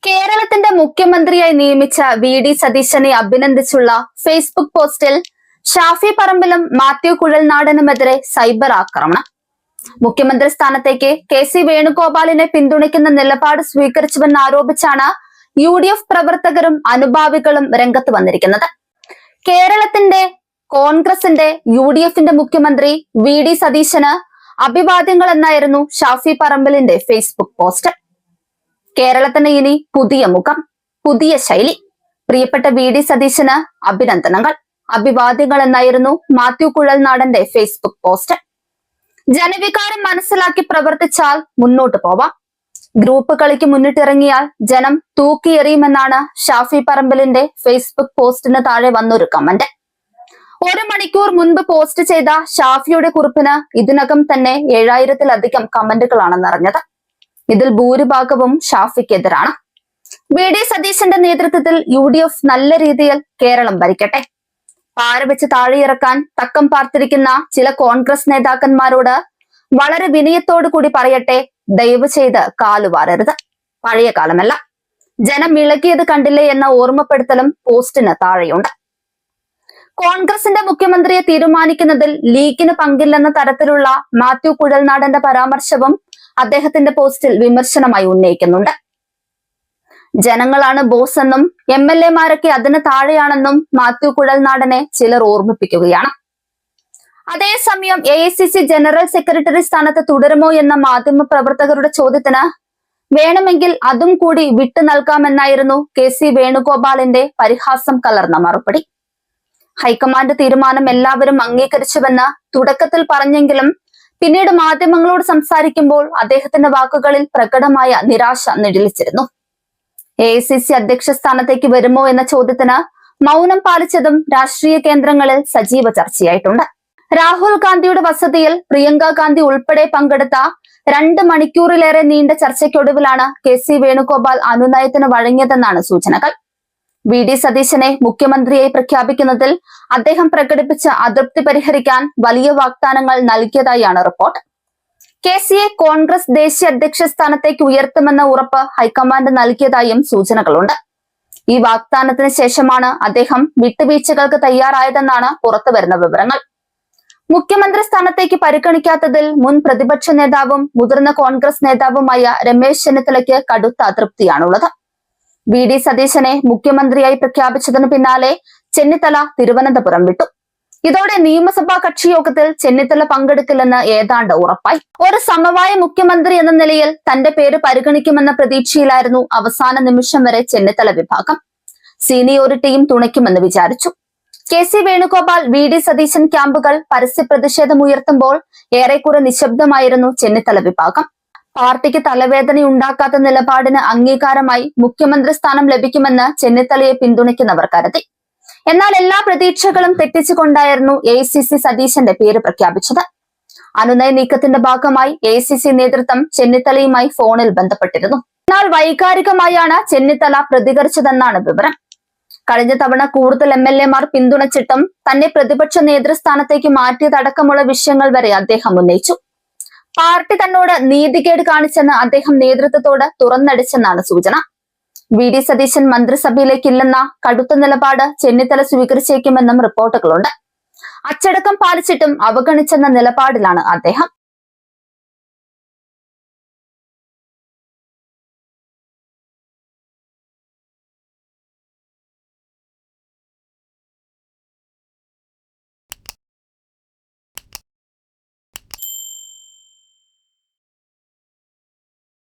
കേരളത്തിന്റെ മുഖ്യമന്ത്രിയായി നിയമിച്ച വി.ഡി. സതീശനെ അഭിനന്ദിച്ചുള്ള ഫേസ്ബുക്ക് പോസ്റ്റിൽ ഷാഫി പറമ്പിലും മാത്യു കുഴൽനാടനുമെതിരെ സൈബർ ആക്രമണം. മുഖ്യമന്ത്രി സ്ഥാനത്തേക്ക് കെ.സി. വേണുഗോപാലിനെ പിന്തുണയ്ക്കുന്ന നിലപാട് സ്വീകരിച്ചുവെന്നാരോപിച്ചാണ് യു.ഡി.എഫ് പ്രവർത്തകരും അനുഭാവികളും രംഗത്ത് വന്നിരിക്കുന്നത്. കേരളത്തിന്റെ കോൺഗ്രസിന്റെ യു.ഡി.എഫിന്റെ മുഖ്യമന്ത്രി വി.ഡി. സതീശന് അഭിവാദ്യങ്ങൾ എന്നായിരുന്നു ഷാഫി പറമ്പിലിന്റെ ഫേസ്ബുക്ക് പോസ്റ്റ്. കേരളത്തിന് ഇനി പുതിയ മുഖം, പുതിയ ശൈലി. പ്രിയപ്പെട്ട വി.ഡി. സതീശന് അഭിനന്ദനങ്ങൾ, അഭിവാദ്യങ്ങൾ എന്നായിരുന്നു മാത്യു കുഴൽനാടന്റെ ഫേസ്ബുക്ക് പോസ്റ്റ്. ജനവികാരം മനസ്സിലാക്കി പ്രവർത്തിച്ചാൽ മുന്നോട്ട് പോവാം. ഗ്രൂപ്പ് കളിക്ക് മുന്നിട്ടിറങ്ങിയാൽ ജനം തൂക്കിയെറിയുമെന്നാണ് ഷാഫി പറമ്പിലിന്റെ ഫേസ്ബുക്ക് പോസ്റ്റിന് താഴെ വന്നൊരു കമന്റ്. 1 മണിക്കൂർ മുൻപ് പോസ്റ്റ് ചെയ്ത ഷാഫിയുടെ കുറിപ്പിന് ഇതിനകം തന്നെ 7000-ലധികം കമന്റുകളാണ് നിറഞ്ഞത്. ഇതിൽ ഭൂരിഭാഗവും ഷാഫിക്കെതിരാണ്. വി.ഡി. സതീശന്റെ നേതൃത്വത്തിൽ യു.ഡി.എഫ് നല്ല രീതിയിൽ കേരളം ഭരിക്കട്ടെ. പാര വെച്ച് താഴെയിറക്കാൻ തക്കം പാർത്തിരിക്കുന്ന ചില കോൺഗ്രസ് നേതാക്കന്മാരോട് വളരെ വിനയത്തോടു കൂടി പറയട്ടെ, ദയവ് ചെയ്ത് കാലുവാരരുത്. പഴയ കാലമല്ല. ജനം ഇളകിയത് കണ്ടില്ലേ എന്ന ഓർമ്മപ്പെടുത്തലും പോസ്റ്റിന് താഴെയുണ്ട്. കോൺഗ്രസിന്റെ മുഖ്യമന്ത്രിയെ തീരുമാനിക്കുന്നതിൽ ലീഗിന് പങ്കില്ലെന്ന തരത്തിലുള്ള മാത്യു കുഴൽനാടന്റെ പരാമർശവും അദ്ദേഹത്തിന്റെ പോസ്റ്റിൽ വിമർശനമായി ഉന്നയിക്കുന്നുണ്ട്. ജനങ്ങളാണ് ബോസ് എന്നും എം.എൽ.എമാരൊക്കെ അതിന് താഴെയാണെന്നും മാത്യു കുഴൽനാടനെ ചിലർ ഓർമ്മിപ്പിക്കുകയാണ്. അതേസമയം എ.ഐ.സി.സി ജനറൽ സെക്രട്ടറി സ്ഥാനത്ത് തുടരുമോ എന്ന മാധ്യമ പ്രവർത്തകരുടെ ചോദ്യത്തിന് വേണമെങ്കിൽ അതും കൂടി വിട്ടു നൽകാമെന്നായിരുന്നു കെ.സി. വേണുഗോപാലിന്റെ പരിഹാസം കലർന്ന മറുപടി. ഹൈക്കമാൻഡ് തീരുമാനം എല്ലാവരും അംഗീകരിച്ചുവെന്ന് തുടക്കത്തിൽ പറഞ്ഞെങ്കിലും പിന്നീട് മാധ്യമങ്ങളോട് സംസാരിക്കുമ്പോൾ അദ്ദേഹത്തിന്റെ വാക്കുകളിൽ പ്രകടമായ നിരാശ നിഴലിച്ചിരുന്നു. എ.ഐ.സി.സി അധ്യക്ഷ സ്ഥാനത്തേക്ക് വരുമോ എന്ന ചോദ്യത്തിന് മൗനം പാലിച്ചതും രാഷ്ട്രീയ കേന്ദ്രങ്ങളിൽ സജീവ ചർച്ചയായിട്ടുണ്ട്. രാഹുൽ ഗാന്ധിയുടെ വസതിയിൽ പ്രിയങ്ക ഗാന്ധി ഉൾപ്പെടെ പങ്കെടുത്ത 2 മണിക്കൂറിലേറെ നീണ്ട ചർച്ചയ്ക്കൊടുവിലാണ് കെ.സി. വേണുഗോപാൽ അനുനയത്തിന് വഴങ്ങിയതെന്നാണ് സൂചനകൾ. വി.ഡി. സതീശനെ മുഖ്യമന്ത്രിയായി പ്രഖ്യാപിക്കുന്നതിൽ അദ്ദേഹം പ്രകടിപ്പിച്ച അതൃപ്തി പരിഹരിക്കാൻ വലിയ വാഗ്ദാനങ്ങൾ നൽകിയതായാണ് റിപ്പോർട്ട്. കെ.സിയെ കോൺഗ്രസ് ദേശീയ അധ്യക്ഷ സ്ഥാനത്തേക്ക് ഉയർത്തുമെന്ന ഉറപ്പ് ഹൈക്കമാൻഡ് നൽകിയതായും സൂചനകളുണ്ട്. ഈ വാഗ്ദാനത്തിന് ശേഷമാണ് അദ്ദേഹം വിട്ടുവീഴ്ചകൾക്ക് തയ്യാറായതെന്നാണ് പുറത്തുവരുന്ന വിവരങ്ങൾ. മുഖ്യമന്ത്രി സ്ഥാനത്തേക്ക് പരിഗണിക്കാത്തതിൽ മുൻ പ്രതിപക്ഷ നേതാവും മുതിർന്ന കോൺഗ്രസ് നേതാവുമായ രമേശ് ചെന്നിത്തലയ്ക്ക് കടുത്ത അതൃപ്തിയാണുള്ളത്. വി.ഡി. സതീശനെ മുഖ്യമന്ത്രിയായി പ്രഖ്യാപിച്ചതിനു പിന്നാലെ ചെന്നിത്തല തിരുവനന്തപുരം വിട്ടു. ഇതോടെ നിയമസഭാ കക്ഷി യോഗത്തിൽ ചെന്നിത്തല പങ്കെടുക്കില്ലെന്ന് ഏതാണ്ട് ഉറപ്പായി. ഒരു സമവായ മുഖ്യമന്ത്രി എന്ന നിലയിൽ തന്റെ പേര് പരിഗണിക്കുമെന്ന പ്രതീക്ഷയിലായിരുന്നു അവസാന നിമിഷം വരെ ചെന്നിത്തല വിഭാഗം. സീനിയോറിറ്റിയും തുണയ്ക്കുമെന്ന് വിചാരിച്ചു. കെ.സി. വേണുഗോപാൽ വി.ഡി. സതീശൻ ക്യാമ്പുകൾ പരസ്യ പ്രതിഷേധമുയർത്തുമ്പോൾ ഏറെക്കുറെ നിശബ്ദമായിരുന്നു ചെന്നിത്തല വിഭാഗം. പാർട്ടിക്ക് തലവേദനയുണ്ടാക്കാത്ത നിലപാടിന് അംഗീകാരമായി മുഖ്യമന്ത്രി സ്ഥാനം ലഭിക്കുമെന്ന് ചെന്നിത്തലയെ പിന്തുണയ്ക്കുന്നവർ കരുതി. എന്നാൽ എല്ലാ പ്രതീക്ഷകളും തെറ്റിച്ചുകൊണ്ടായിരുന്നു എ.ഐ.സി.സി സതീശന്റെ പേര് പ്രഖ്യാപിച്ചത്. അനുനയ നീക്കത്തിന്റെ ഭാഗമായി എ.ഐ.സി.സി നേതൃത്വം ചെന്നിത്തലയുമായി ഫോണിൽ ബന്ധപ്പെട്ടിരുന്നു. എന്നാൽ വൈകാരികമായാണ് ചെന്നിത്തല പ്രതികരിച്ചതെന്നാണ് വിവരം. കഴിഞ്ഞ തവണ കൂടുതൽ എം.എൽ.എമാർ പിന്തുണച്ചിട്ടും തന്നെ പ്രതിപക്ഷ നേതൃസ്ഥാനത്തേക്ക് മാറ്റിയതടക്കമുള്ള വിഷയങ്ങൾ വരെ അദ്ദേഹം ഉന്നയിച്ചു. പാർട്ടി തന്നോട് നീതികേട് കാണിച്ചെന്ന് അദ്ദേഹം നേതൃത്വത്തോട് തുറന്നടിച്ചെന്നാണ് സൂചന. വി.ഡി. സതീശൻ മന്ത്രിസഭയിലേക്കില്ലെന്ന കടുത്ത നിലപാട് ചെന്നിത്തല സ്വീകരിച്ചേക്കുമെന്നും റിപ്പോർട്ടുകളുണ്ട്. അച്ചടക്കം പാലിച്ചിട്ടും അവഗണിച്ചെന്ന നിലപാടിലാണ് അദ്ദേഹം.